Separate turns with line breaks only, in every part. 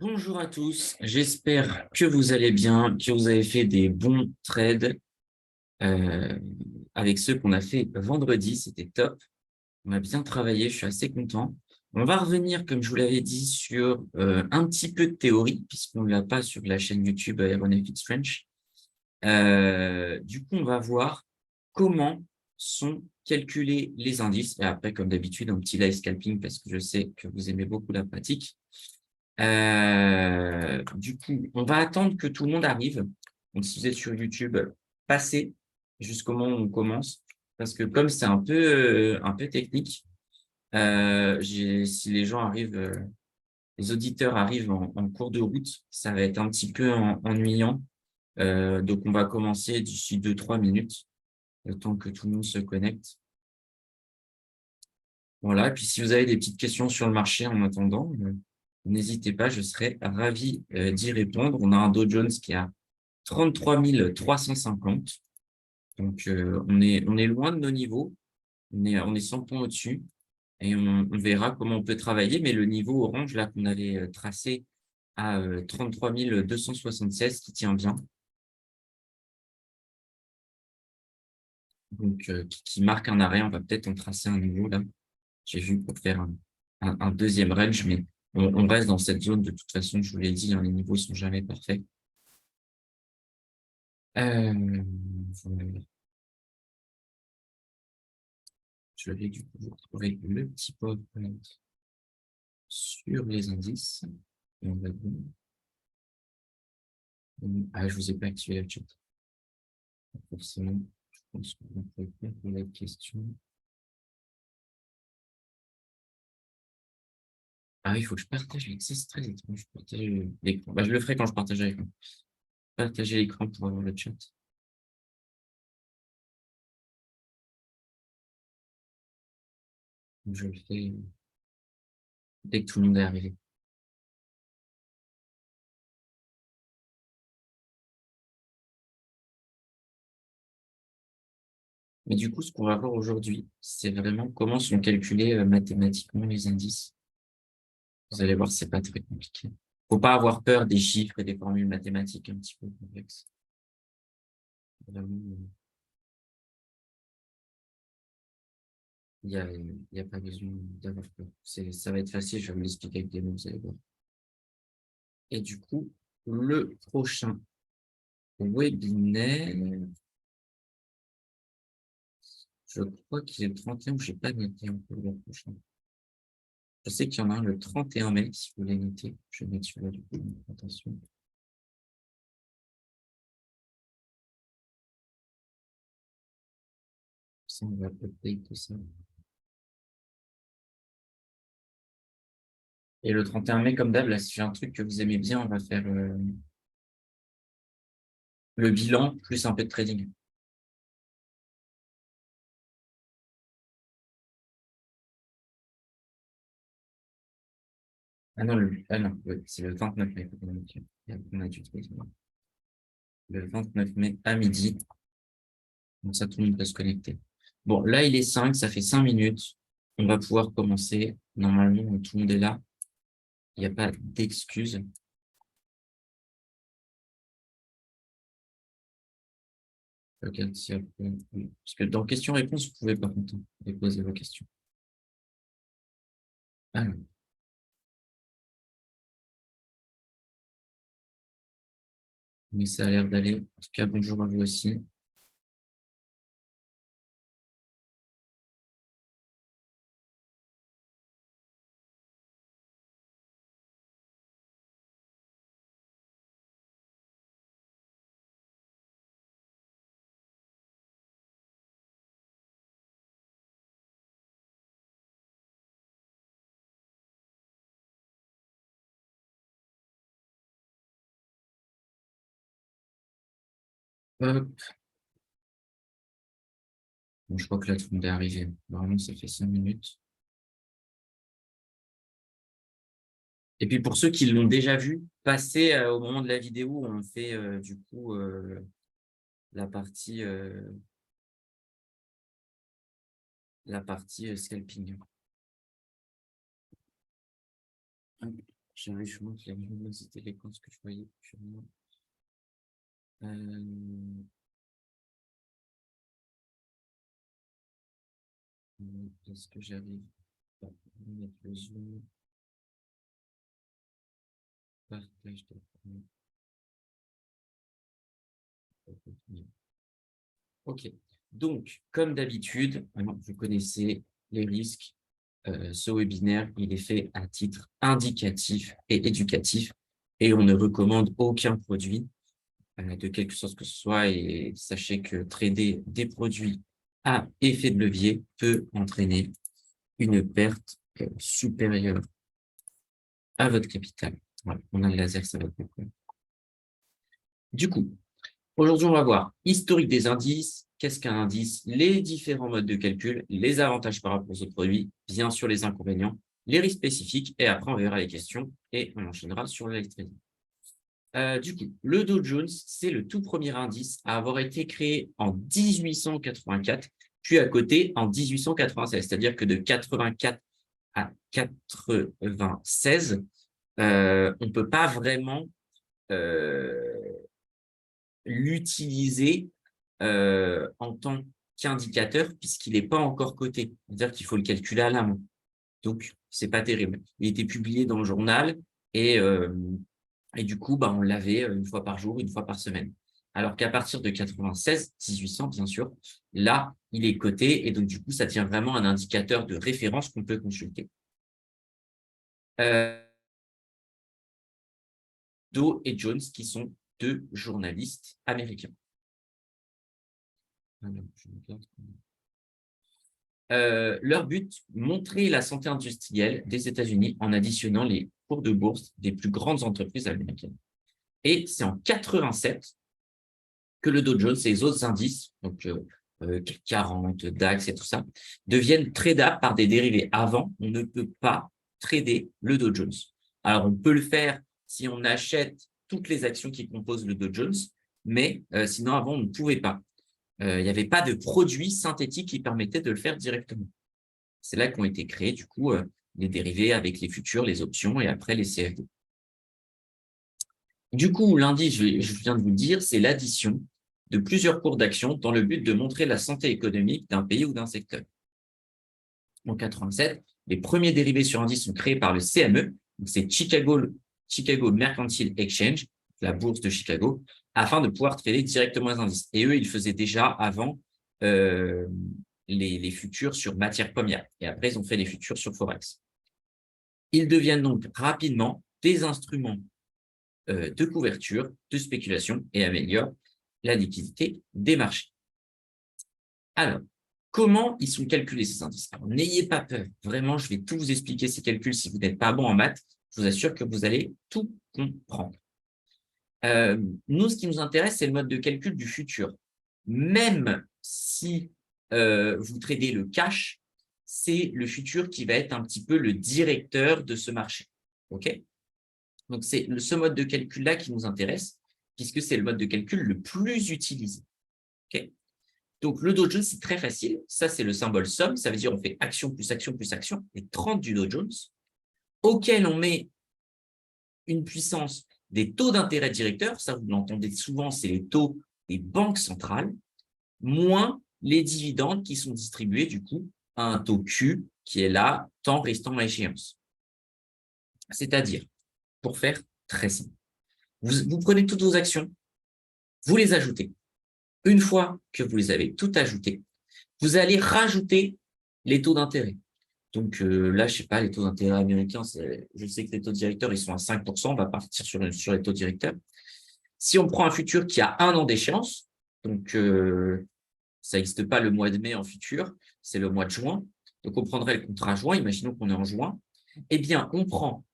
Bonjour à tous, j'espère que vous allez bien, que vous avez fait des bons trades euh, avec ceux qu'on a fait vendredi, c'était top. On a bien travaillé, je suis assez content. On va revenir, comme je vous l'avais dit, sur un petit peu de théorie, puisqu'on ne l'a pas sur la chaîne YouTube Aeronautics French. Du coup, on va voir comment sont calculés les indices. Et après, comme d'habitude, un petit live scalping, parce que je sais que vous aimez beaucoup la pratique. Du coup, on va attendre que tout le monde arrive. Donc, si vous êtes sur YouTube, passez jusqu'au moment où on commence. Parce que comme c'est un peu technique, si les gens arrivent, les auditeurs arrivent en cours de route, ça va être un petit peu ennuyant. Donc, on va commencer d'ici 2-3 minutes, le temps que tout le monde se connecte. Voilà. Et puis, si vous avez des petites questions sur le marché en attendant, n'hésitez pas, je serai ravi d'y répondre. On a un Dow Jones qui a 33 350. Donc, on est loin de nos niveaux. On est 100 points au-dessus. Et on verra comment on peut travailler. Mais le niveau orange, là, qu'on avait tracé à 33 276, qui tient bien. Donc, qui marque un arrêt. On va peut-être en tracer un nouveau, là. J'ai vu pour faire un deuxième range, mais on reste dans cette zone. De toute façon, je vous l'ai dit, hein, les niveaux sont jamais parfaits. Voilà. Je vais du coup retrouver le petit PowerPoint sur les indices. Et on va voir. Ah, je vous ai pas activé le chat. Forcément, je pense qu'on peut répondre à la question. Ah, il faut que je partage l'écran. C'est très étrange. Je partage l'écran. Bah, je le ferai quand je partage l'écran. Partager l'écran pour avoir le chat. Je le fais dès que tout le monde est arrivé. Mais du coup, ce qu'on va voir aujourd'hui, c'est vraiment comment sont calculés mathématiquement les indices. Vous allez voir, c'est pas très compliqué. Faut pas avoir peur des chiffres et des formules mathématiques un petit peu complexes. Vraiment, il y a pas besoin d'avoir peur. Ça va être facile, je vais vous l'expliquer avec des mots, vous allez voir. Et du coup, le prochain webinaire, je crois qu'il est le 31, ou je n'ai pas noté encore le prochain. Je sais qu'il y en a un le 31 mai, si vous voulez noter. Je vais mettre celui-là du coup, attention. Ça, on va update ça. Et le 31 mai, comme d'hab, là, si j'ai un truc que vous aimez bien, on va faire le bilan plus un peu de trading. Ah non, c'est le 29 mai. On a dû le 29 mai à midi. Donc ça, tout le monde peut se connecter. Bon, là, il est 5, ça fait 5 minutes. On va pouvoir commencer. Normalement, tout le monde est là. Il n'y a pas d'excuses. Regarde si parce que dans questions-réponses, vous pouvez par contre poser vos questions. Alors, mais ça a l'air d'aller. En tout cas, bonjour à vous aussi. Hop. Bon, je crois que là, tout le monde est arrivé. Normalement, ça fait 5 minutes. Et puis, pour ceux qui l'ont déjà vu, passez au moment de la vidéo où on fait du coup la partie, scalping. J'avais je montre la luminosité, les comptes que je voyais sur moi. Est-ce que j'arrive à mettre le zoom? Partage d'écran. Ok. Donc, comme d'habitude, vous connaissez les risques. Ce webinaire, il est fait à titre indicatif et éducatif et on ne recommande aucun produit de quelque sorte que ce soit. Et sachez que trader des produits à effet de levier peut entraîner une perte supérieure à votre capital. Voilà, on a le laser, ça va être beaucoup. Du coup, aujourd'hui, on va voir historique des indices, qu'est-ce qu'un indice, les différents modes de calcul, les avantages par rapport aux autres produits, bien sûr les inconvénients, les risques spécifiques, et après on verra les questions et on enchaînera sur le live trading. Du coup, le Dow Jones, c'est le tout premier indice à avoir été créé en 1884, puis à côté en 1896, c'est-à-dire que de 84 à 96, on ne peut pas vraiment l'utiliser en tant qu'indicateur puisqu'il n'est pas encore coté. C'est-à-dire qu'il faut le calculer à la main. Donc, ce n'est pas terrible. Il était publié dans le journal et du coup, on l'avait une fois par jour, une fois par semaine. Alors qu'à partir de 96, 1800 bien sûr, là, il est coté et donc du coup, ça devient vraiment un indicateur de référence qu'on peut consulter. Dow et Jones, qui sont deux journalistes américains. Leur but, montrer la santé industrielle des États-Unis en additionnant les cours de bourse des plus grandes entreprises américaines. Et c'est en 87 que le Dow Jones et les autres indices, donc 40, DAX et tout ça, deviennent tradables par des dérivés. Avant, on ne peut pas trader le Dow Jones. Alors, on peut le faire si on achète toutes les actions qui composent le Dow Jones, mais sinon, avant, on ne pouvait pas. Il n'y avait pas de produits synthétiques qui permettaient de le faire directement. C'est là qu'ont été créés, du coup, les dérivés avec les futurs, les options et après les CFD. Du coup, l'indice, je viens de vous le dire, c'est l'addition de plusieurs cours d'action dans le but de montrer la santé économique d'un pays ou d'un secteur. En 87, les premiers dérivés sur indice sont créés par le CME, c'est Chicago Mercantile Exchange, la bourse de Chicago, afin de pouvoir trader directement les indices. Et eux, ils faisaient déjà avant les futurs sur matières premières. Et après, ils ont fait les futurs sur Forex. Ils deviennent donc rapidement des instruments de couverture, de spéculation et améliorent la liquidité des marchés. Alors, comment ils sont calculés ces indices? Alors, n'ayez pas peur. Vraiment, je vais tout vous expliquer ces calculs. Si vous n'êtes pas bon en maths, je vous assure que vous allez tout comprendre. Nous, ce qui nous intéresse, c'est le mode de calcul du futur. Même si vous tradez le cash, c'est le futur qui va être un petit peu le directeur de ce marché. OK? Donc, c'est ce mode de calcul-là qui nous intéresse, puisque c'est le mode de calcul le plus utilisé. Okay. Donc, le Dow Jones, c'est très facile. Ça, c'est le symbole somme. Ça veut dire on fait action plus action plus action, les 30 du Dow Jones, auquel on met une puissance des taux d'intérêt directeurs. Ça, vous l'entendez souvent, c'est les taux des banques centrales, moins les dividendes qui sont distribués, du coup, à un taux Q qui est là, temps restant à échéance. C'est-à-dire, pour faire très simple, vous prenez toutes vos actions, vous les ajoutez. Une fois que vous les avez toutes ajoutées, vous allez rajouter les taux d'intérêt. Donc là, je ne sais pas, les taux d'intérêt américains, je sais que les taux directeurs, ils sont à 5%, on va partir sur les taux directeurs. Si on prend un futur qui a 1 an d'échéance, donc ça n'existe pas le mois de mai en futur, c'est le mois de juin, donc on prendrait le contrat juin, imaginons qu'on est en juin, eh bien, on prend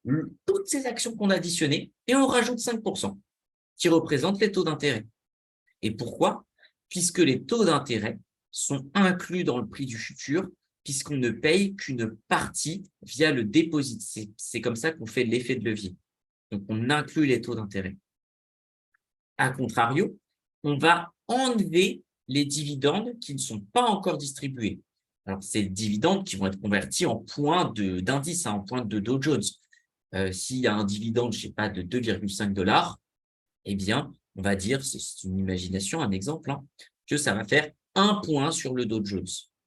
toutes ces actions qu'on a additionnées et on rajoute 5%, qui représentent les taux d'intérêt. Et pourquoi? Puisque les taux d'intérêt sont inclus dans le prix du futur, puisqu'on ne paye qu'une partie via le dépôt. C'est comme ça qu'on fait l'effet de levier. Donc, on inclut les taux d'intérêt. A contrario, on va enlever les dividendes qui ne sont pas encore distribués. Alors, c'est des dividendes qui vont être convertis en points d'indice, en points de Dow Jones. s'il y a un dividende, je ne sais pas, de 2,5 $, eh bien, on va dire, c'est une imagination, un exemple, hein, que ça va faire 1 point sur le Dow Jones,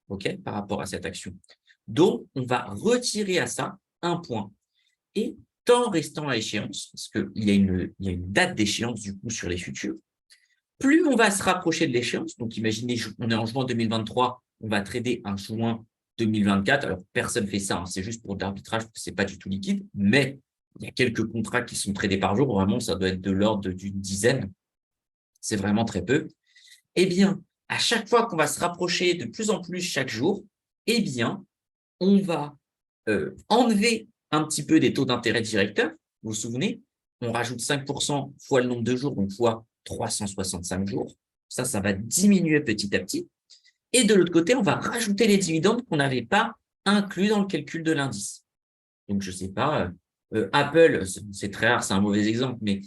ok, par rapport à cette action. Donc, on va retirer à ça 1 point. Et tant restant à échéance, parce qu'il y a une date d'échéance du coup sur les futurs, plus on va se rapprocher de l'échéance, donc imaginez, on est en juin 2023, on va trader un juin 2024, alors personne ne fait ça, hein, c'est juste pour de l'arbitrage, ce n'est pas du tout liquide, mais il y a quelques contrats qui sont tradés par jour, vraiment ça doit être de l'ordre d'une dizaine, c'est vraiment très peu. Eh bien, à chaque fois qu'on va se rapprocher de plus en plus chaque jour, eh bien, on va enlever un petit peu des taux d'intérêt directeurs. Vous vous souvenez, on rajoute 5% fois le nombre de jours, donc fois 365 jours. Ça va diminuer petit à petit. Et de l'autre côté, on va rajouter les dividendes qu'on n'avait pas inclus dans le calcul de l'indice. Donc, je ne sais pas, Apple, c'est très rare, c'est un mauvais exemple, mais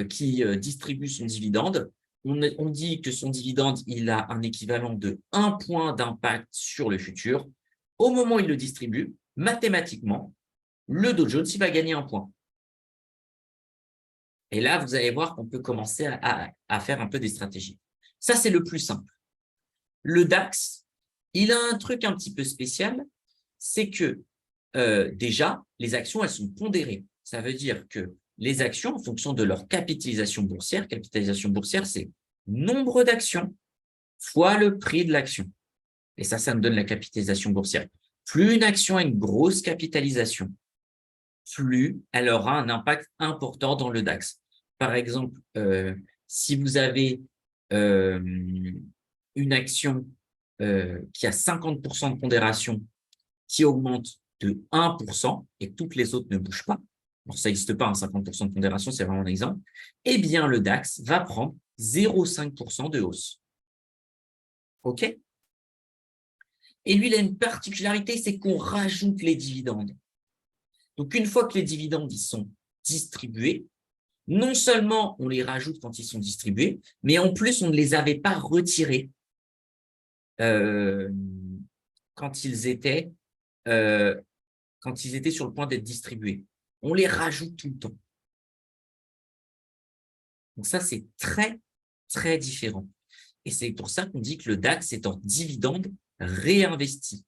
qui distribue son dividende. On dit que son dividende, il a un équivalent de 1 point d'impact sur le futur. Au moment où il le distribue, mathématiquement, le Dow Jones, il va gagner 1 point. Et là, vous allez voir qu'on peut commencer à faire un peu des stratégies. Ça, c'est le plus simple. Le DAX, il a un truc un petit peu spécial, c'est que déjà, les actions, elles sont pondérées. Ça veut dire que les actions, en fonction de leur capitalisation boursière, c'est nombre d'actions fois le prix de l'action. Et ça me donne la capitalisation boursière. Plus une action a une grosse capitalisation, plus elle aura un impact important dans le DAX. Par exemple, si vous avez une action qui a 50% de pondération qui augmente de 1% et toutes les autres ne bougent pas, alors ça n'existe pas, 50% de pondération, c'est vraiment un exemple, eh bien le DAX va prendre 0,5% de hausse. OK? Et lui, il a une particularité, c'est qu'on rajoute les dividendes. Donc, une fois que les dividendes ils sont distribués, non seulement on les rajoute quand ils sont distribués, mais en plus, on ne les avait pas retirés quand ils étaient sur le point d'être distribués. On les rajoute tout le temps. Donc ça, c'est très, très différent. Et c'est pour ça qu'on dit que le DAX est en dividende réinvesti,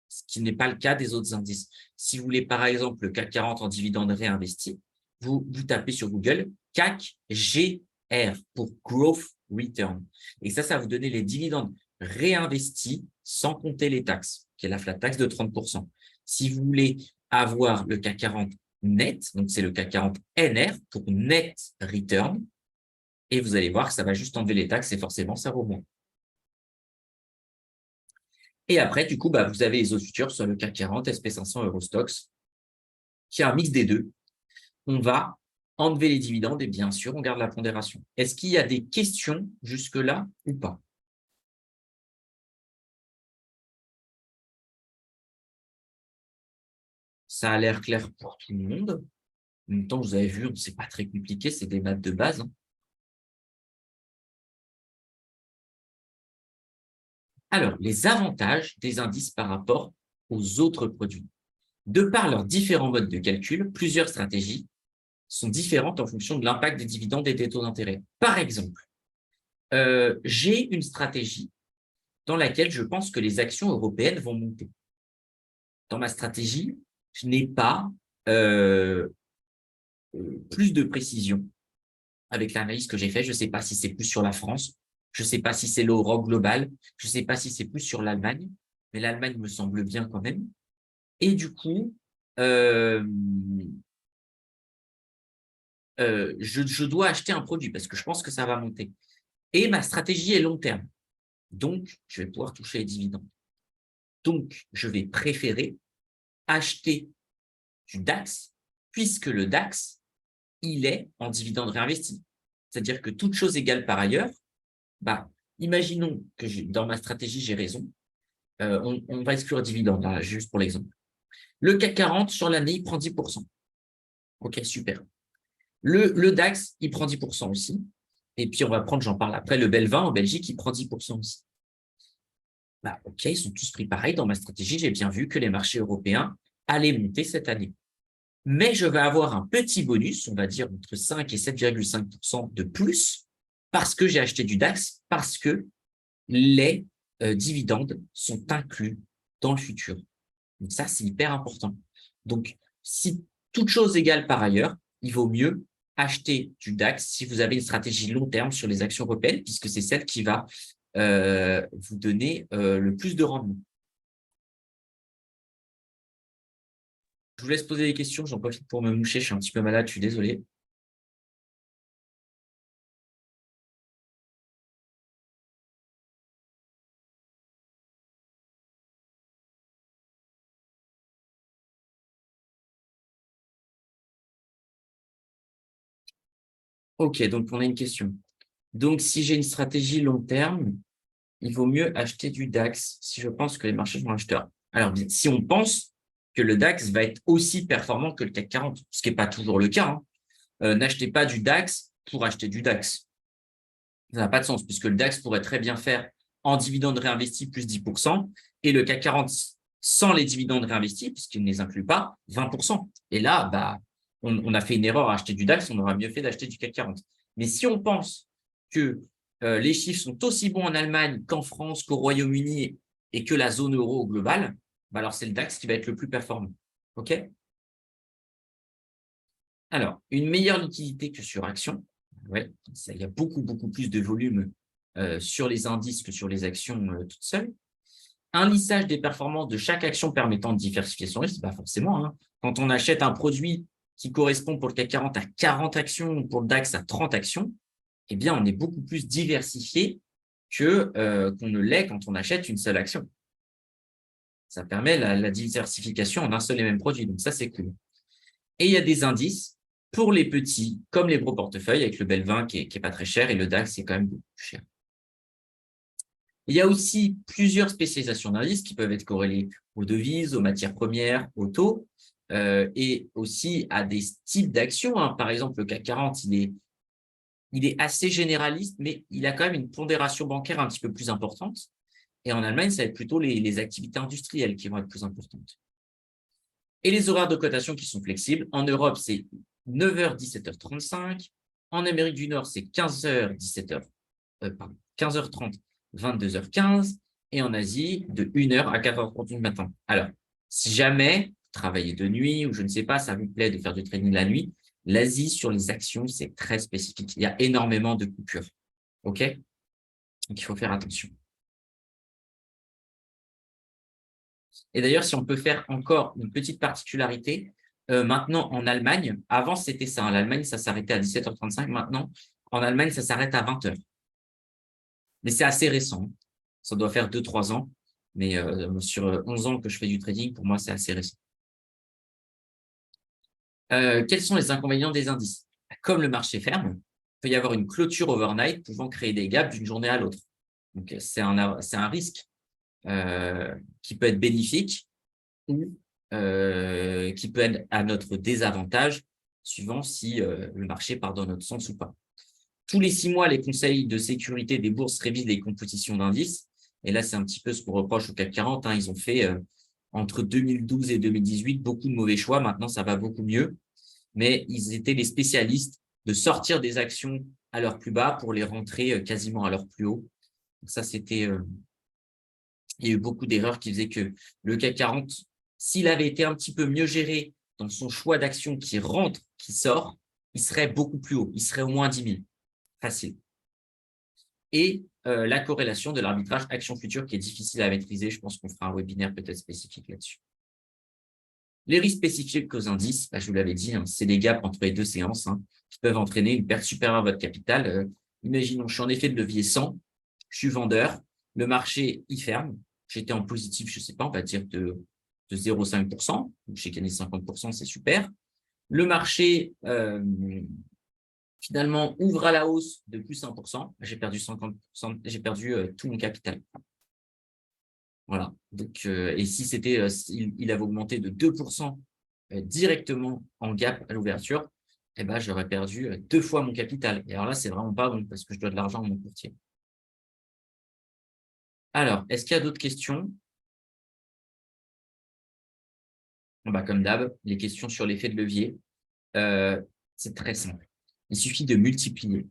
ce qui n'est pas le cas des autres indices. Si vous voulez, par exemple, le CAC 40 en dividende réinvesti, vous tapez sur Google CAC GR pour Growth Return. Et ça va vous donner les dividendes réinvestis sans compter les taxes, qui est la flat tax de 30%. Si vous voulez avoir le CAC 40 net, donc c'est le CAC 40 NR pour Net Return, et vous allez voir que ça va juste enlever les taxes et forcément, ça remonte. Et après, du coup, vous avez les autres futurs sur le CAC 40, SP500, Eurostoxx, qui a un mix des deux. On va enlever les dividendes et bien sûr, on garde la pondération. Est-ce qu'il y a des questions jusque-là ou pas? Ça a l'air clair pour tout le monde. En même temps, vous avez vu, ce n'est pas très compliqué, c'est des maths de base. Alors, les avantages des indices par rapport aux autres produits. De par leurs différents modes de calcul, plusieurs stratégies sont différentes en fonction de l'impact des dividendes et des taux d'intérêt. Par exemple, j'ai une stratégie dans laquelle je pense que les actions européennes vont monter. Dans ma stratégie, je n'ai pas plus de précision avec l'analyse que j'ai faite. Je ne sais pas si c'est plus sur la France, je ne sais pas si c'est l'euro global, je ne sais pas si c'est plus sur l'Allemagne, mais l'Allemagne me semble bien quand même. Et du coup, je dois acheter un produit parce que je pense que ça va monter. Et ma stratégie est long terme. Donc, je vais pouvoir toucher les dividendes. Donc, je vais préférer acheter du DAX puisque le DAX, il est en dividende réinvesti. C'est-à-dire que toute chose égale par ailleurs, imaginons que dans ma stratégie, j'ai raison. On va exclure le dividende, là, juste pour l'exemple. Le CAC 40, sur l'année, il prend 10%. OK, super. Le DAX, il prend 10% aussi. Et puis, on va prendre, j'en parle après, le Belvin en Belgique, il prend 10% aussi. OK, ils sont tous pris pareil. Dans ma stratégie, j'ai bien vu que les marchés européens allaient monter cette année. mais je vais avoir un petit bonus, on va dire entre 5 et 7,5% de plus, parce que j'ai acheté du DAX, parce que les dividendes sont inclus dans le futur. Donc ça, c'est hyper important. Donc, si toute chose égale par ailleurs, il vaut mieux acheter du DAX si vous avez une stratégie long terme sur les actions européennes, puisque c'est celle qui va vous donner le plus de rendement. Je vous laisse poser des questions, j'en profite pour me moucher, je suis un petit peu malade, je suis désolé. Ok, donc on a une question. Donc, si j'ai une stratégie long terme, il vaut mieux acheter du DAX si je pense que les marchés vont acheter. Alors, si on pense que le DAX va être aussi performant que le CAC 40, ce qui n'est pas toujours le cas, n'achetez pas du DAX pour acheter du DAX. Ça n'a pas de sens, puisque le DAX pourrait très bien faire en dividendes réinvestis plus 10%, et le CAC 40 sans les dividendes réinvestis, puisqu'il ne les inclut pas, 20%. Et là, bah, on a fait une erreur à acheter du DAX, on aura mieux fait d'acheter du CAC 40. Mais si on pense que les chiffres sont aussi bons en Allemagne qu'en France, qu'au Royaume-Uni et que la zone euro au global, bah alors c'est le DAX qui va être le plus performant. OK? Alors, une meilleure liquidité que sur action. Ouais, il y a beaucoup plus de volume sur les indices que sur les actions toutes seules. Un lissage des performances de chaque action permettant de diversifier son risque, pas forcément. Hein. Quand on achète un produit qui correspond pour le CAC 40 à 40 actions ou pour le DAX à 30 actions, eh bien, on est beaucoup plus diversifié qu'on ne l'est quand on achète une seule action. Ça permet la diversification en un seul et même produit. Donc, ça, c'est cool. Et il y a des indices pour les petits, comme les gros portefeuilles, avec le Belvin qui est pas très cher et le DAX qui est quand même beaucoup plus cher. Il y a aussi plusieurs spécialisations d'indices qui peuvent être corrélées aux devises, aux matières premières, aux taux, et aussi à des types d'actions. Hein. Par exemple, le CAC 40, il est assez généraliste, mais il a quand même une pondération bancaire un petit peu plus importante. Et en Allemagne, ça va être plutôt les activités industrielles qui vont être plus importantes. Et les horaires de cotation qui sont flexibles. En Europe, c'est 9h, 17h35. En Amérique du Nord, c'est 15h, 17h, 15h30, 22h15. Et en Asie, de 1h à 4h30 du matin. Alors, si jamais vous travaillez de nuit ou je ne sais pas, ça vous plaît de faire du trading la nuit, l'Asie sur les actions, c'est très spécifique. Il y a énormément de coupures. OK? Donc, il faut faire attention. Et d'ailleurs, si on peut faire encore une petite particularité, maintenant en Allemagne, avant c'était ça, l'Allemagne ça s'arrêtait à 17h35, maintenant en Allemagne ça s'arrête à 20h. Mais c'est assez récent, ça doit faire 2-3 ans, mais sur 11 ans que je fais du trading, pour moi c'est assez récent. Quels sont les inconvénients des indices? Comme le marché ferme, il peut y avoir une clôture overnight pouvant créer des gaps d'une journée à l'autre. Donc c'est un risque qui peut être bénéfique ou qui peut être à notre désavantage, suivant si le marché part dans notre sens ou pas. Tous les 6 mois, les conseils de sécurité des bourses révisent les compositions d'indices. Et là, c'est un petit peu ce qu'on reproche au CAC 40. Hein. Ils ont fait, entre 2012 et 2018, beaucoup de mauvais choix. Maintenant, ça va beaucoup mieux. Mais ils étaient les spécialistes de sortir des actions à leur plus bas pour les rentrer quasiment à leur plus haut. Donc ça, c'était… il y a eu beaucoup d'erreurs qui faisaient que le CAC 40, s'il avait été un petit peu mieux géré dans son choix d'action qui rentre, qui sort, il serait beaucoup plus haut. Il serait au moins 10 000. Facile. Et la corrélation de l'arbitrage action-future qui est difficile à maîtriser. Je pense qu'on fera un webinaire peut-être spécifique là-dessus. Les risques spécifiques aux indices, bah, je vous l'avais dit, hein, c'est des gaps entre les deux séances qui peuvent entraîner une perte supérieure à votre capital. Imaginons, je suis en effet de levier 100, je suis vendeur, le marché y ferme, j'étais en positif, je ne sais pas, on va dire de 0,5%, donc j'ai gagné 50%, c'est super. Le marché, finalement, ouvre à la hausse de plus 1%, j'ai perdu 50%, j'ai perdu tout mon capital. Voilà. Donc, et si c'était, il avait augmenté de 2% directement en gap à l'ouverture, eh ben, j'aurais perdu 2 fois mon capital. Et alors là, c'est vraiment pas bon parce que je dois de l'argent à mon courtier. Alors, est-ce qu'il y a d'autres questions? Bah, comme d'hab, les questions sur l'effet de levier, c'est très simple. Il suffit de multiplier.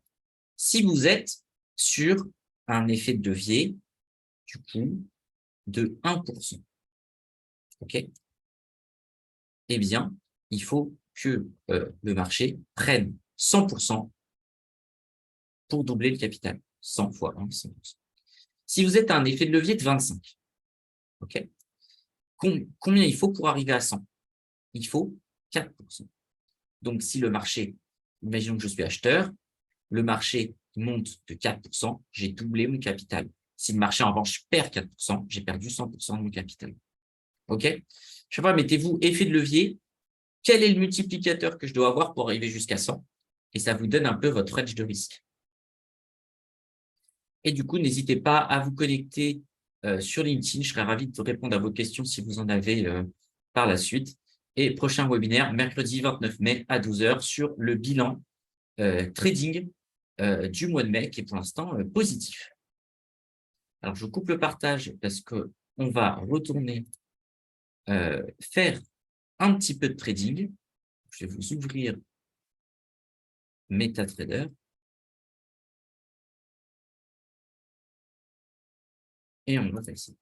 Si vous êtes sur un effet de levier, du coup, de 1%, OK? Eh bien, il faut que le marché prenne 100% pour doubler le capital. 100 fois 1, 100%. Si vous êtes à un effet de levier de 25, OK? Combien il faut pour arriver à 100? Il faut 4%. Donc, si le marché, imaginons que je suis acheteur, le marché monte de 4%, j'ai doublé mon capital. Si le marché, en revanche, perd 4%, j'ai perdu 100% de mon capital. OK? Je sais pas, mettez-vous effet de levier. Quel est le multiplicateur que je dois avoir pour arriver jusqu'à 100? Et ça vous donne un peu votre range de risque. Et du coup, n'hésitez pas à vous connecter sur LinkedIn. Je serais ravi de répondre à vos questions si vous en avez par la suite. Et prochain webinaire, mercredi 29 mai à 12 h sur le bilan trading du mois de mai, qui est pour l'instant positif. Alors, je coupe le partage parce qu'on va retourner faire un petit peu de trading. Je vais vous ouvrir MetaTrader. Et on va faire ça.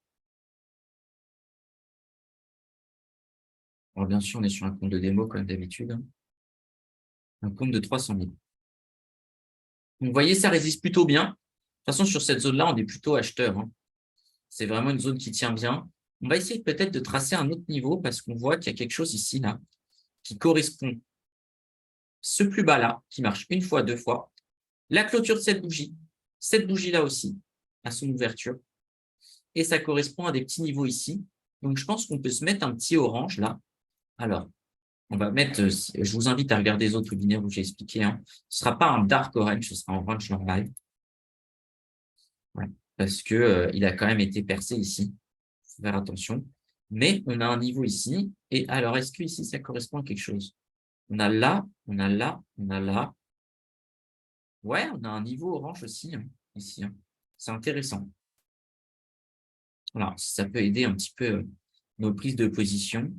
Alors, bien sûr, on est sur un compte de démo comme d'habitude. Un compte de 300 000. Donc, vous voyez, ça résiste plutôt bien. De toute façon, sur cette zone-là, on est plutôt acheteur. C'est vraiment une zone qui tient bien. On va essayer peut-être de tracer un autre niveau parce qu'on voit qu'il y a quelque chose ici, là, qui correspond. Ce plus bas-là, qui marche une fois, deux fois. La clôture de cette bougie-là aussi, à son ouverture. Et ça correspond à des petits niveaux ici. Donc, je pense qu'on peut se mettre un petit orange là. Alors, on va mettre, je vous invite à regarder les autres webinaires où j'ai expliqué. Ce ne sera pas un dark orange, ce sera un orange normal. Voilà. Parce qu'il a quand même été percé ici. Il faut faire attention. Mais on a un niveau ici. Et alors, est-ce que ici, ça correspond à quelque chose? On a là, on a là, on a là. Ouais, on a un niveau orange aussi, ici. C'est intéressant. Alors, ça peut aider un petit peu nos prises de position.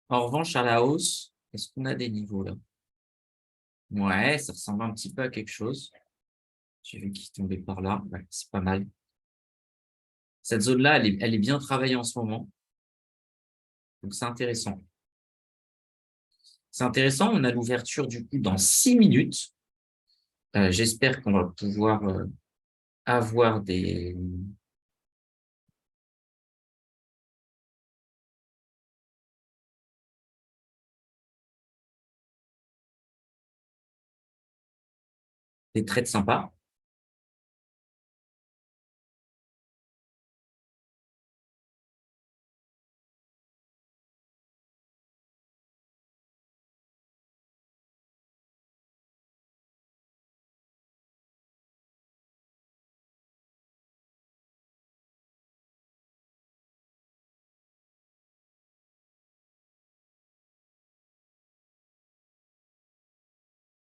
En revanche, à la hausse, est-ce qu'on a des niveaux là? Ouais, ça ressemble un petit peu à quelque chose. J'ai vu qu'il tombait par là. Ouais, c'est pas mal. Cette zone-là, elle est bien travaillée en ce moment. Donc, c'est intéressant. C'est intéressant. On a l'ouverture du coup dans 6 minutes. J'espère qu'on va pouvoir avoir des trades sympas.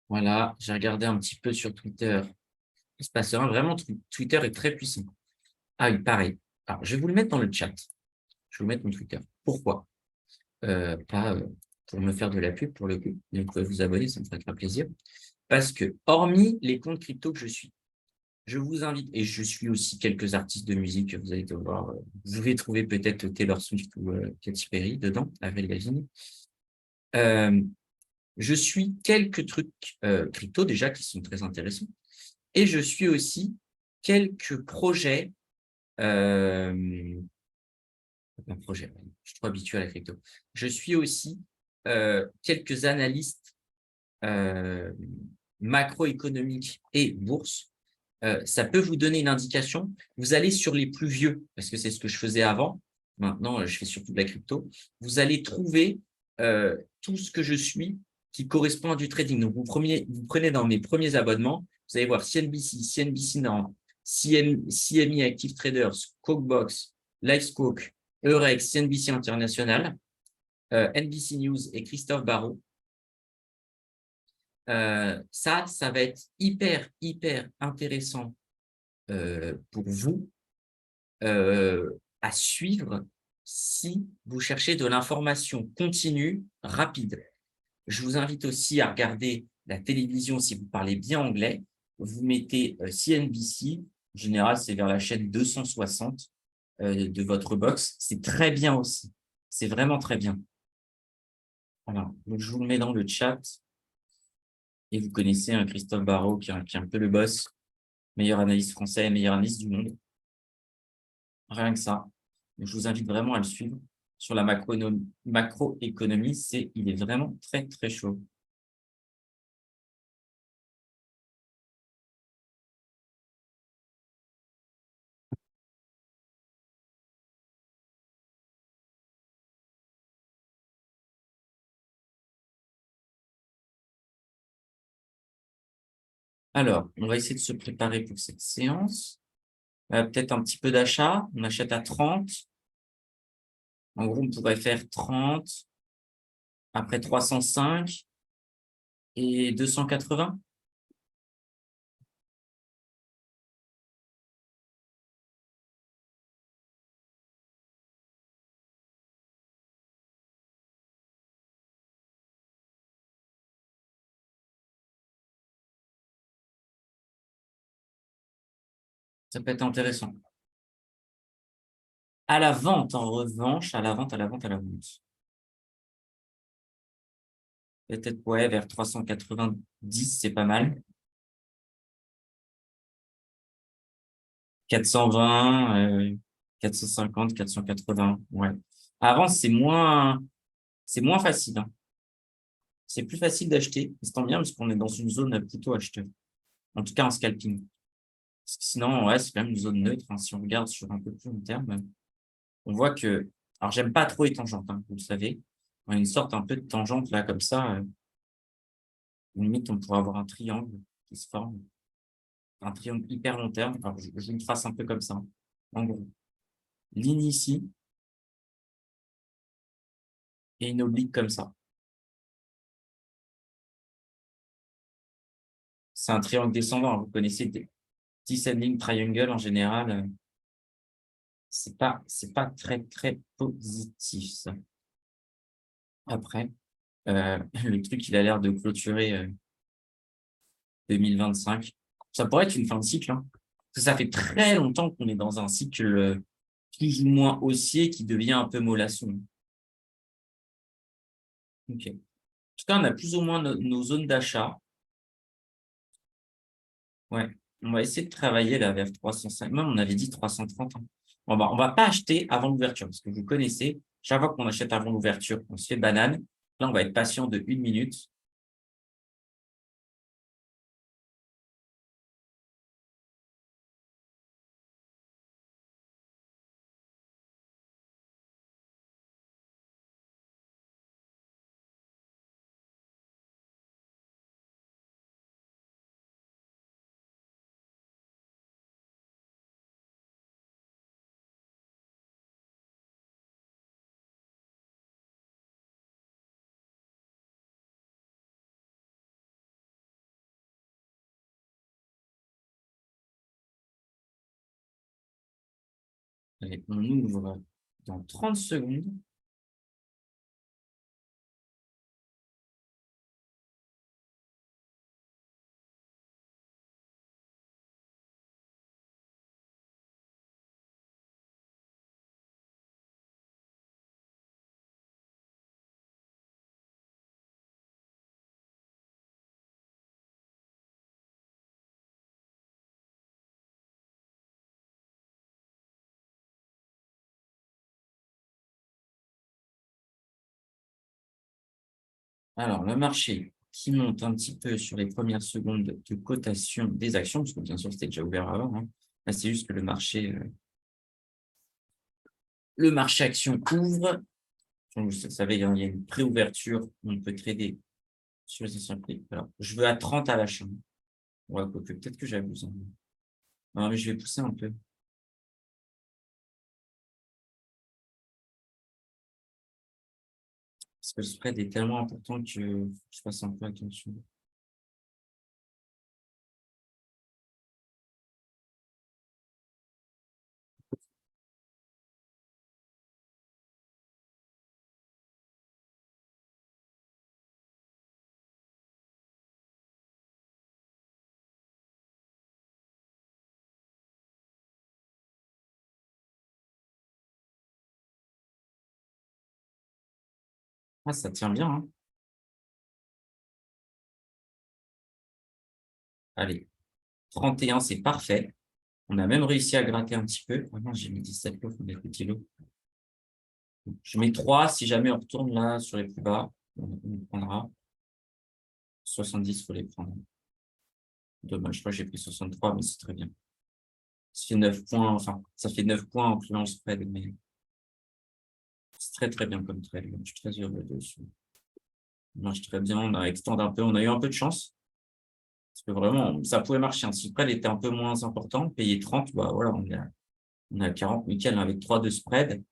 Voilà, j'ai regardé un petit peu sur Twitter. Il se passe rien. Vraiment, Twitter est très puissant. Ah oui, pareil. Alors, je vais vous le mettre dans le chat. Je vais vous mettre mon Twitter. Pourquoi? Pas pour me faire de la pub pour le coup. Mais vous pouvez vous abonner, ça me ferait très plaisir. Parce que, hormis les comptes crypto que je suis, je vous invite, et je suis aussi quelques artistes de musique, vous allez devoir, vous pouvez trouver peut-être Taylor Swift ou Katy Perry dedans, Avril Lavigne. Je suis quelques trucs crypto déjà qui sont très intéressants. Et je suis aussi quelques projets. Un projet, je suis trop habitué à la crypto. Je suis aussi quelques analystes macroéconomiques et bourse. Ça peut vous donner une indication. Vous allez sur les plus vieux, parce que c'est ce que je faisais avant. Maintenant, je fais surtout de la crypto. Vous allez trouver tout ce que je suis qui correspond à du trading. Donc, vous prenez dans mes premiers abonnements, vous allez voir CNBC, CNBC Nord, CME Active Traders, Squawkbox, Livesquawk, Eurex, CNBC International, NBC News et Christophe Barrault. Ça va être hyper intéressant pour vous à suivre si vous cherchez de l'information continue, rapide. Je vous invite aussi à regarder la télévision si vous parlez bien anglais. Vous mettez CNBC, en général, c'est vers la chaîne 260 de votre box. C'est très bien aussi. C'est vraiment très bien. Alors, donc je vous le mets dans le chat. Et vous connaissez Christophe Barrault, qui est un peu le boss, meilleur analyste français, meilleur analyste du monde. Rien que ça. Donc, je vous invite vraiment à le suivre. Sur la macroéconomie, il est vraiment très, très chaud. Alors, on va essayer de se préparer pour cette séance. Peut-être un petit peu d'achat. On achète à 30. En gros, on pourrait faire 30, après 305 et 280. Ça peut être intéressant. À la vente, en revanche, à la vente, à la vente, à la vente. Peut-être, ouais, vers 390, c'est pas mal. 420, 450, 480, ouais. Avant, c'est moins facile, hein. C'est plus facile d'acheter. C'est tant bien parce qu'on est dans une zone plutôt acheteur. En tout cas, en scalping. Parce que sinon, ouais, c'est quand même une zone neutre, hein. Si on regarde sur un peu plus long terme, on voit que, alors j'aime pas trop les tangentes, hein, vous le savez. On a une sorte un peu de tangente là, comme ça. Limite, on pourrait avoir un triangle qui se forme. Un triangle hyper long terme. Alors, je le trace un peu comme ça, hein. En gros, ligne ici et une oblique comme ça. C'est un triangle descendant, hein. Vous connaissez des descending triangle en général. C'est pas très, très positif, ça. Après, le truc, il a l'air de clôturer 2025. Ça pourrait être une fin de cycle, hein. Parce que ça fait très longtemps qu'on est dans un cycle plus ou moins haussier qui devient un peu mollasson. Ok. En tout cas, on a plus ou moins nos zones d'achat. Ouais. On va essayer de travailler là vers 305. Même on avait dit 330, hein. On va pas acheter avant l'ouverture parce que vous connaissez, chaque fois qu'on achète avant l'ouverture, on se fait banane. Là, on va être patient de 1 minute. Allez, on ouvre dans 30 secondes. Alors, le marché qui monte un petit peu sur les premières secondes de cotation des actions, parce que bien sûr, c'était déjà ouvert avant, hein. Là, c'est juste que le marché action ouvre. Donc, vous savez, hein, il y a une préouverture, on peut trader sur les anciens prix. Alors, je veux à 30 à l'achat. Ouais, quoique, peut-être que j'abuse, hein. Non, mais je vais pousser un peu. Parce que le spread est tellement important que je fasse un peu attention. Ah, ça tient bien, hein. Allez, 31, c'est parfait. On a même réussi à gratter un petit peu. Ah non, j'ai mis 17 lots, il faut des petits lots. Je mets 3, si jamais on retourne là sur les plus bas, on prendra. 70, il faut les prendre. Dommage, je crois que j'ai pris 63, mais c'est très bien. Ça fait 9 points, enfin, ça fait 9 points en plus en spread, mais c'est très très bien comme trade. Je suis très heureux dessus. Ça marche très bien, on a extendé un peu, on a eu un peu de chance. Parce que vraiment, ça pouvait marcher. Si le spread était un peu moins important, payer 30, bah voilà, on a 40, nickel, avec 3 de spread,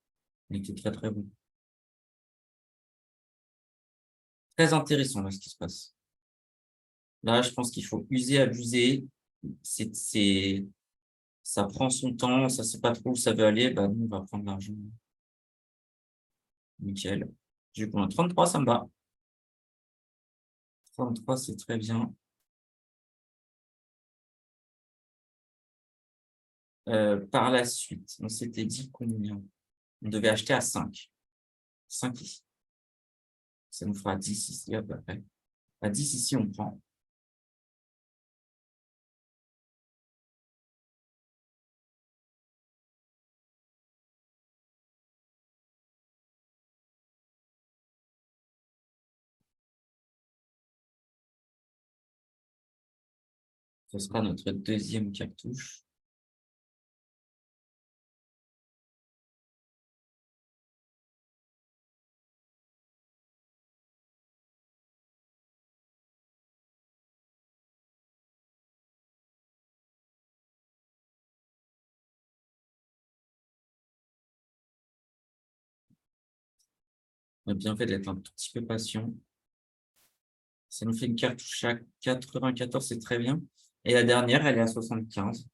on était très très bon. Très intéressant là ce qui se passe. Là, je pense qu'il faut user, abuser. Ça prend son temps, ça sait pas trop où ça veut aller, bah nous on va prendre l'argent. Nickel. J'ai combien? 33, ça me va. 33, c'est très bien. Par la suite, on s'était dit combien? On devait acheter à 5. 5 ici. Ça nous fera 10 ici à peu près. À 10 ici, on prend. Ce sera notre deuxième cartouche. On a bien fait d'être un tout petit peu patient. Ça nous fait une cartouche à 94, c'est très bien. Et la dernière, elle est à 75.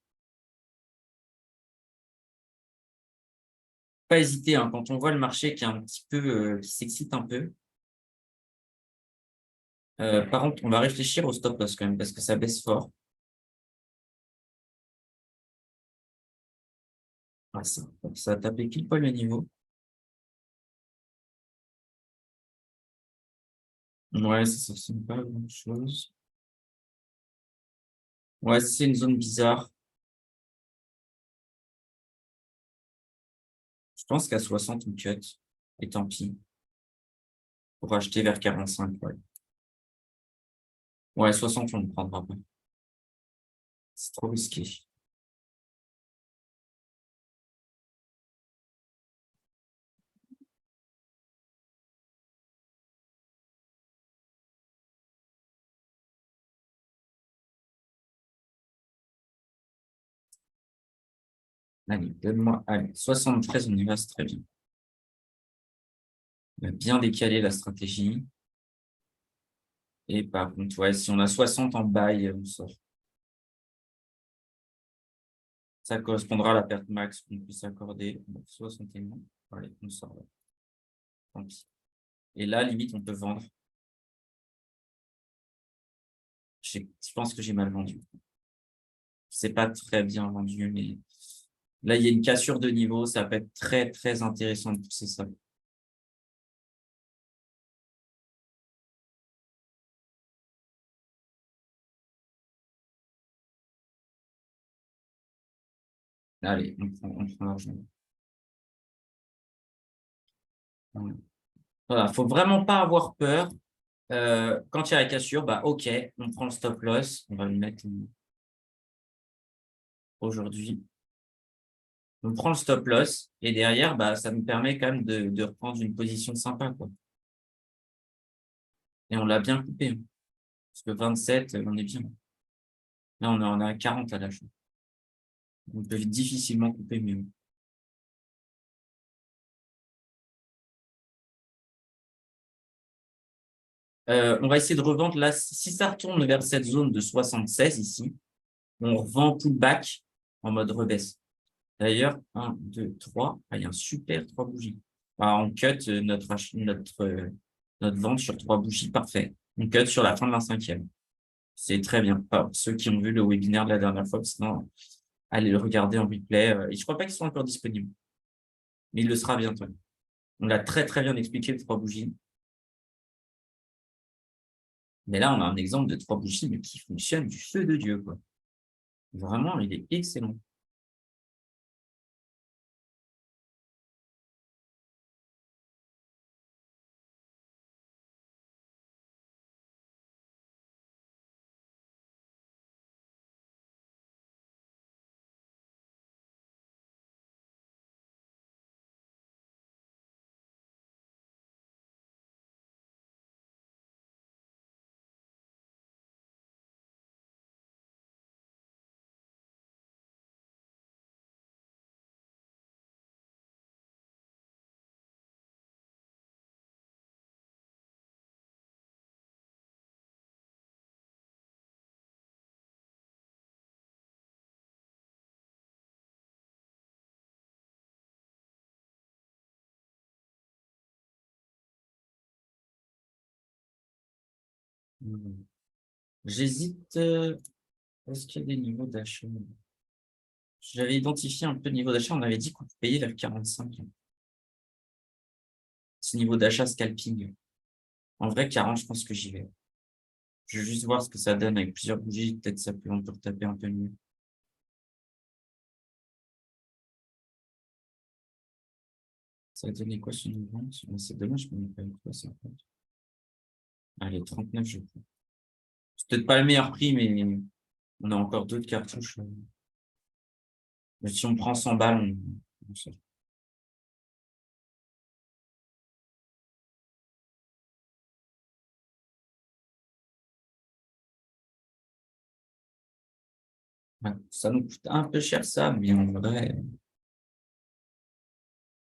Pas hésiter, hein, quand on voit le marché qui est un petit peu, qui s'excite un peu. Par contre, on va réfléchir au stop loss quand même, parce que ça baisse fort. Ah, ça a tapé pile poil le niveau. Ouais, ça ne ressemble pas à grand-chose. Ouais, c'est une zone bizarre. Je pense qu'à 60, on cut. Et tant pis. Pour acheter vers 45, ouais. Ouais, 60, on ne prendra pas. C'est trop risqué. Allez, donne-moi. Allez, 73, on y va, c'est très bien. On a bien décalé la stratégie. Et par contre, ouais, si on a 60 en buy, on sort. Ça correspondra à la perte max qu'on puisse accorder. Donc, 61. Allez, on sort là. Tant pis. Et là, limite, on peut vendre. Je pense que j'ai mal vendu. C'est pas très bien vendu, mais là, il y a une cassure de niveau. Ça peut être très, très intéressant de pousser ça. Allez, on prend l'argent. Voilà, faut vraiment pas avoir peur. Quand il y a la cassure, bah ok, on prend le stop loss. On va le mettre aujourd'hui. On prend le stop loss et derrière, bah, ça nous permet quand même de reprendre une position sympa, quoi. Et on l'a bien coupé, hein. Parce que 27, on est bien. Là, on est à 40 à l'achat. On peut difficilement couper mieux. On va essayer de revendre là. Si ça retourne vers cette zone de 76 ici, on revend pullback en mode rebaisse. D'ailleurs, 1, 2, 3. Ah, il y a un super 3 bougies. Ah, on cut notre vente sur 3 bougies. Parfait. On cut sur la fin de la 5e. C'est très bien. Pas ceux qui ont vu le webinaire de la dernière fois, sinon, allez le regarder en replay. Et je crois pas qu'ils sont encore disponibles, mais il le sera bientôt. On l'a très, très bien expliqué, les 3 bougies. Mais là, on a un exemple de 3 bougies, mais qui fonctionnent du feu de Dieu, quoi. Vraiment, il est excellent. Mmh. J'hésite, est-ce qu'il y a des niveaux d'achat? J'avais identifié un peu le niveau d'achat, on avait dit qu'on payait vers 45. Ce niveau d'achat scalping. En vrai, 40, je pense que j'y vais. Je veux juste voir ce que ça donne avec plusieurs bougies, peut-être ça peut on peut retaper un peu mieux. Ça a donné quoi sur une vente? C'est dommage qu'on n'ait pas eu quoi ça, en fait. Allez, 39, je prends. C'est peut-être pas le meilleur prix, mais on a encore d'autres cartouches. Mais si on prend 100 balles, on sort. Ouais, ça nous coûte un peu cher ça, mais en vrai,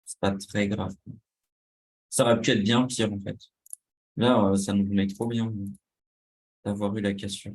c'est pas très grave, quoi. Ça aurait pu être bien pire, en fait. Là, ça nous met trop bien d'avoir eu la cassure.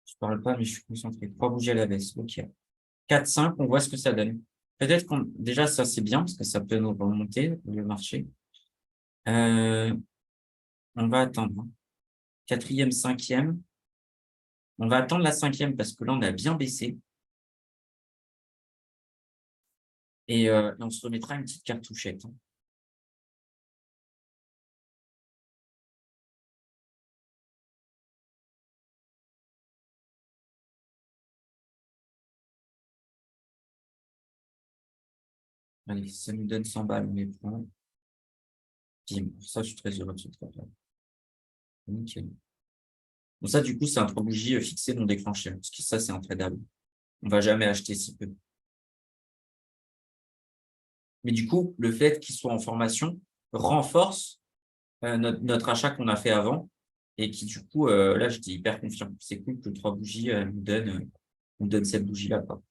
Je parle pas, mais je suis concentré. 3 bougies à la baisse. OK. 4, 5, on voit ce que ça donne. Peut-être qu'on déjà ça c'est bien parce que ça peut nous remonter le marché. Heu, on va attendre, hein. 4e, 5e, on va attendre la 5e parce que là on a bien baissé et on se remettra une petite cartouchette, hein. Allez, ça nous donne 100 balles, on les prend. Bim, ça je suis très heureux de ce truc-là. Nickel. Bon ça du coup c'est un 3 bougies, fixées non déclenchées, parce que ça c'est intradable. On va jamais acheter si peu. Mais du coup, le fait qu'il soit en formation renforce, notre achat qu'on a fait avant et qui du coup, là, j'étais hyper confiant. C'est cool que 3 bougies, nous donnent cette bougie-là, quoi.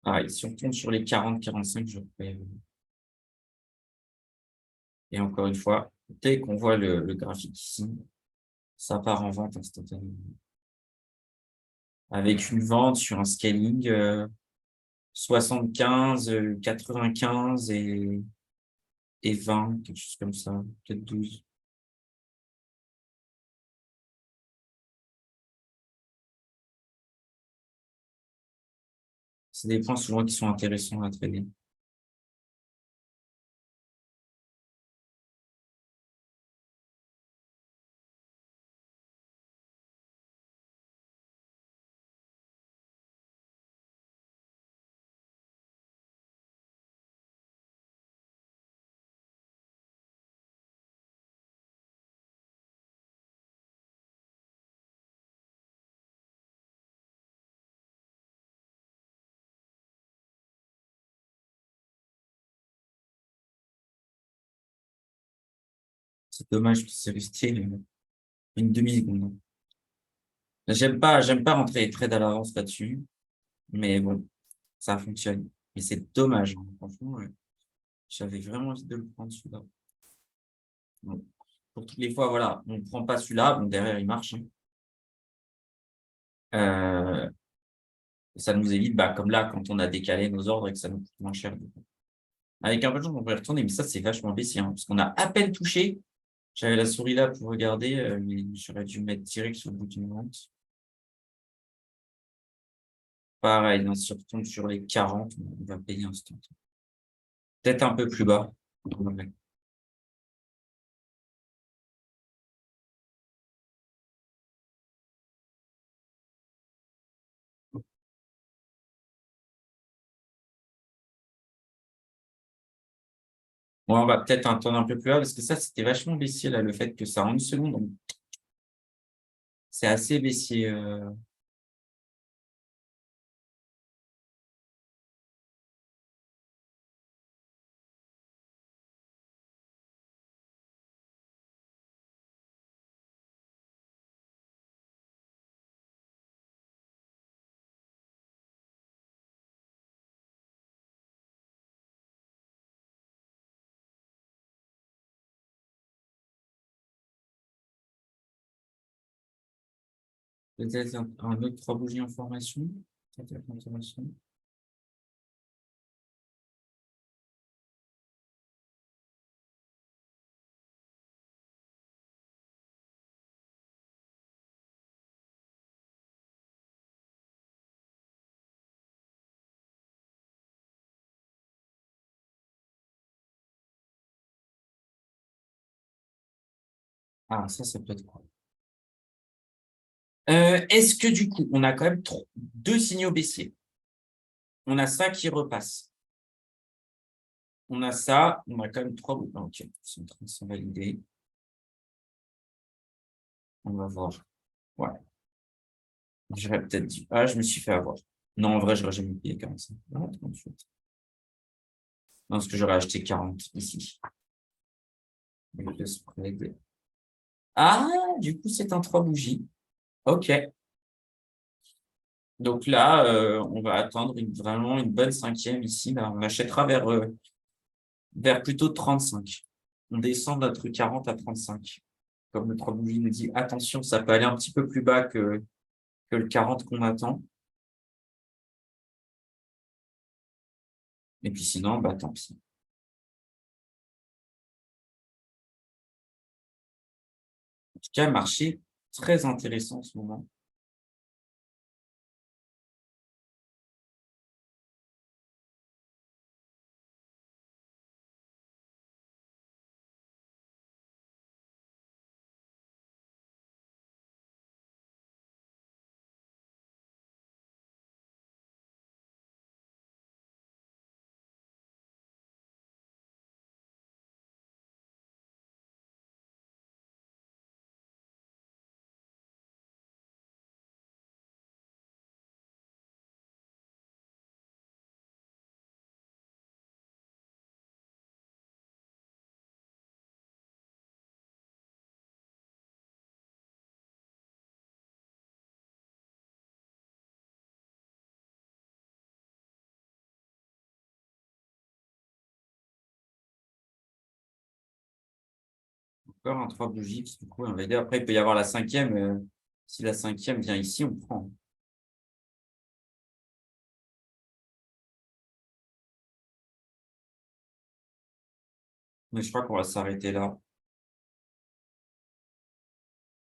Ah et si on tombe sur les 40-45, je ferai, et encore une fois, dès qu'on voit le graphique ici, ça part en vente instantanément. Avec une vente sur un scaling, 75, 95 et 20, quelque chose comme ça, peut-être 12. C'est des points souvent qui sont intéressants à trader. C'est dommage que c'est resté une demi-seconde. J'aime pas rentrer les trades à l'avance là-dessus, mais bon, ça fonctionne. Mais c'est dommage, hein. Franchement, j'avais vraiment envie de le prendre celui-là. Bon. Pour toutes les fois, voilà, on ne prend pas celui-là, bon, derrière, il marche, hein. Ça nous évite, bah, comme là, quand on a décalé nos ordres et que ça nous coûte moins cher. Avec un peu de chance, on peut y retourner, mais ça, c'est vachement baissier, hein, parce qu'on a à peine touché. J'avais la souris là pour regarder, mais j'aurais dû mettre direct sur le bouton de vente. Pareil, hein, si on retombe sur les 40, on va payer instant. Peut-être un peu plus bas. Ouais. Bon, on va peut-être attendre un peu plus bas, parce que ça, c'était vachement baissier, là, le fait que ça en une seconde, donc c'est assez baissier. Peut-être un autre 3 bougies en formation. Peut-être en formation. Ah, ça peut être quoi? Est-ce que du coup, on a quand même deux signaux baissiers? On a ça qui repasse. On a ça, on a quand même trois. Ah, ok, ils sont en train de se valider. On va voir. Ouais, j'aurais peut-être dit. Ah, je me suis fait avoir. Non, en vrai, j'aurais jamais payé 45. Ah, 38. Non, parce que j'aurais acheté 40 ici. Avec le spread. Ah, du coup, c'est un 3 bougies. Ok. Donc là, on va attendre vraiment une bonne cinquième ici. Là, on achètera vers plutôt 35. On descend notre 40 à 35. Comme le 3 bougies nous dit, attention, ça peut aller un petit peu plus bas que le 40 qu'on attend. Et puis sinon, bah tant pis. En tout cas, marché très intéressant en ce moment. Encore un 3 bougies, parce que du coup, un VD. Après, il peut y avoir la cinquième. Si la cinquième vient ici, on prend. Mais je crois qu'on va s'arrêter là.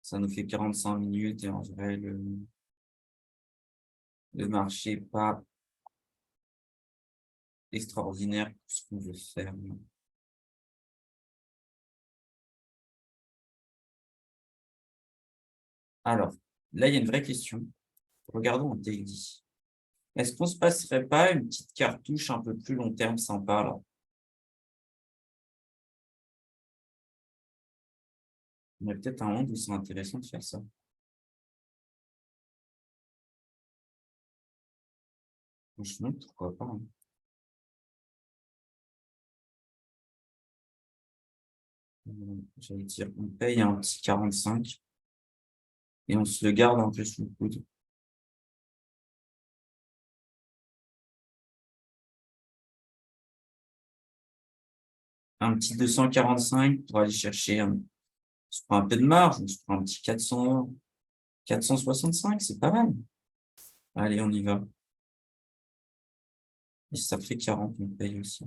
Ça nous fait 45 minutes et en vrai, le marché n'est pas extraordinaire pour ce qu'on veut faire. Alors, là, il y a une vraie question. Regardons en daily. Est-ce qu'on se passerait pas une petite cartouche un peu plus long terme sympa là? Il y a peut-être un monde où c'est intéressant de faire ça. Franchement, pourquoi pas, hein. J'allais dire, on paye un petit 45 et on se le garde un peu sous le coude. Un petit 245 pour aller chercher, on se prend un peu de marge, on se prend un petit 465, c'est pas mal. Allez, on y va. Et ça fait 40, on paye aussi.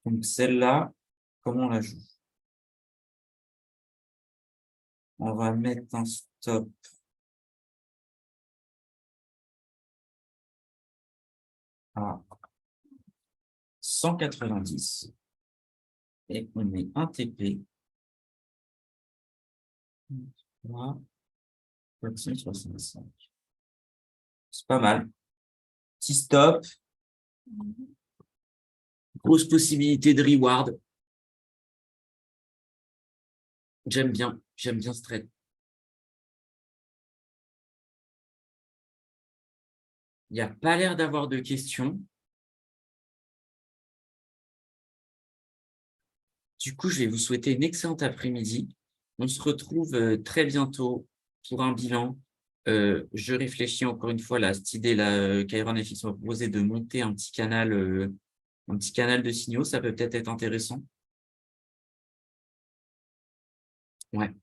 Donc celle-là, comment on la joue? On va mettre un stop à 190 et on met un TP. 465. C'est pas mal. Petit stop. Grosse possibilité de reward. J'aime bien ce trade. Il n'y a pas l'air d'avoir de questions. Du coup, je vais vous souhaiter une excellente après-midi. On se retrouve très bientôt pour un bilan. Je réfléchis encore une fois là, à cette idée là, Kairon FX m'a proposé de monter un petit canal de signaux. Ça peut peut-être être intéressant. Ouais.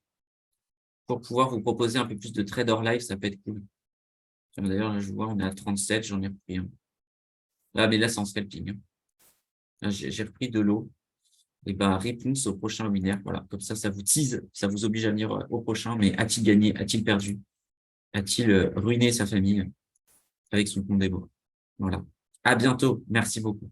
Pour pouvoir vous proposer un peu plus de trader live, ça peut être cool. D'ailleurs, là, je vois, on est à 37, j'en ai repris un. Ah, mais là, c'est en scalping. J'ai repris de l'eau. Et ben, réponse au prochain webinaire. Voilà, comme ça vous tease, ça vous oblige à venir au prochain. Mais a-t-il gagné? A-t-il perdu? A-t-il ruiné sa famille avec son compte démo? Voilà. À bientôt. Merci beaucoup.